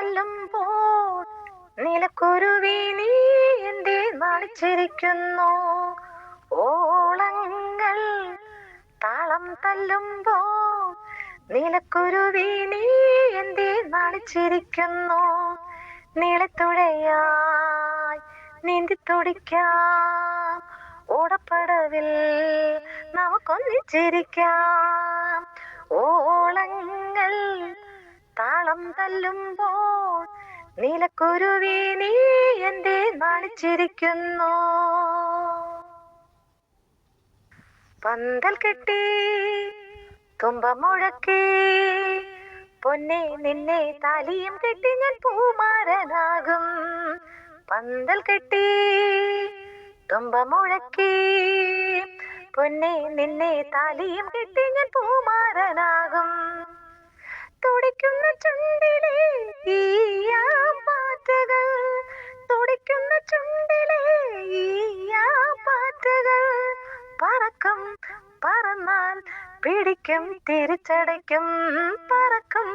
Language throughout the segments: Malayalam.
തല്ലുമ്പോൾ നീലക്കുരുവി നീ എന്തേ നാണിച്ചിരിക്കുന്നു? ഓളങ്ങൾ താളം തല്ലുമ്പോൾ നീലക്കുരുവി നീ എന്തേ നാണിച്ചിരിക്കുന്നു? നീളത്തുഴയായി നീന്തി തുടിക്കാം, ഓടപ്പടവിൽ നമുക്കൊന്നിച്ചിരിക്കാം. ഓളങ്ങൾ താളം തല്ലുമ്പോൾ നീലക്കുരുവി നീ എന്തേ നാണിച്ചിരിക്കുന്നു? പന്തൽ കെട്ടി തുമ്പ മുഴക്കി പൊന്നെ നിന്നെ താലിയും കെട്ടി ഞാൻ പൂമാരനാകും. പന്തൽ കെട്ടി തുമ്പ മുഴക്കി പൊന്നെ നിന്നെ താലിയും കെട്ടി ഞാൻ പൂമാരനാകും. തുടിക്കുന്ന ചുണ്ടിലെ ഈയാപ്പാറ്റകൾ, തുടിക്കുന്ന ചുണ്ടിലെ ഈയാപ്പാറ്റകൾ പറക്കും, പറന്നാൽ പിടിക്കും തിരിച്ചടയ്ക്കും. പറക്കും,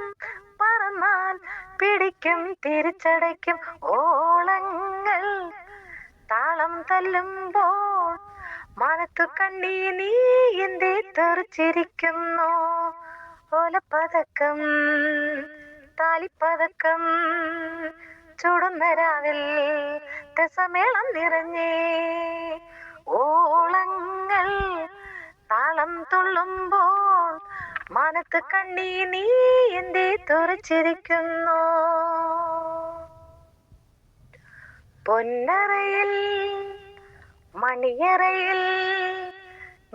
പറന്നാൽ പിടിക്കും തിരിച്ചടയ്ക്കും. ഓളങ്ങൾ താളം തല്ലുമ്പോൾ മനത്തു കണ്ണി നീ എന്തേ തെറിച്ചിരിക്കുന്നു? ഓലപ്പതക്കം താലിപ്പതക്കം ചൂടുന്ന രാവിൽ രസമേളം നിറഞ്ഞേ. ഓളങ്ങൾ താളം തുള്ളുമ്പോൾ മനത്ത് കണ്ണി നീ എന്തേ തുറച്ചിരിക്കുന്നു? പൊന്നറയിൽ മണിയറയിൽ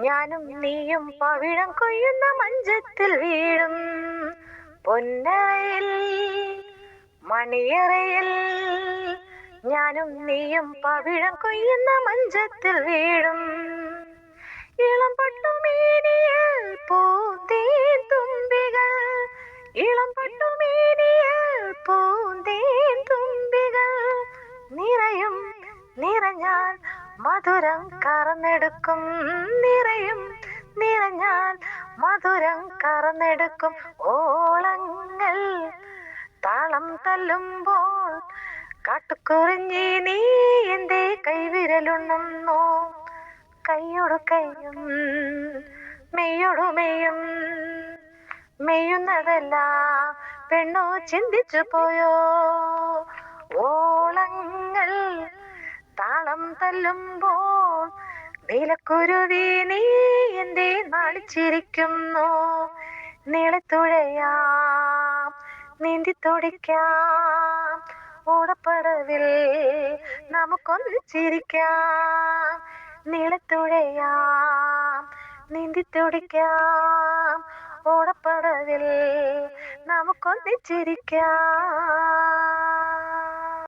ഞാനും നീയും പവിഴം കൊയ്യുന്ന മഞ്ചത്തിൽ വീഴും. പൊന്നറയിൽ മണിയറയിൽ ഞാനും നീയും പവിഴം കൊയ്യുന്ന മഞ്ചത്തിൽ വീഴും. ഇളം പട്ടുമേനിയിൽ പൂന്തേൻ തുമ്പികൾ, ഇളം പട്ടുമേനിയിൽ പൂന്തേൻ തുമ്പികൾ നിറയും, നിറഞ്ഞാൽ മധുരം കറന്നെടുക്കും. നിറയും, നിറഞ്ഞാൽ മധുരം കറന്നെടുക്കും. ഓളങ്ങൾ താളം തല്ലുമ്പോൾ കാട്ടുകുറിഞ്ഞി നീ എന്തേ കൈവിരലുണ്ണുന്നു? കൈയോടു കൈയും മെയ്യോടു മെയ്യും മെയ്യുന്നതെല്ലാം പെണ്ണോ ചിന്തിച്ചു പോയോ? ഓളങ്ങൾ താളം തല്ലുമ്പോൾ നീലക്കുരുവി നീ എന്തേ നാണിച്ചിരിക്കുന്നു? നീളത്തുഴയാം നീന്തി തുടിക്കാം, ഓടപ്പടവിൽ നമുക്കൊന്നിച്ചിരിക്കാം. നീളത്തുഴയാം നീന്തി തുടിക്കാം, ഓടപ്പടവിൽ നമുക്കൊന്നിച്ചിരിക്കാം.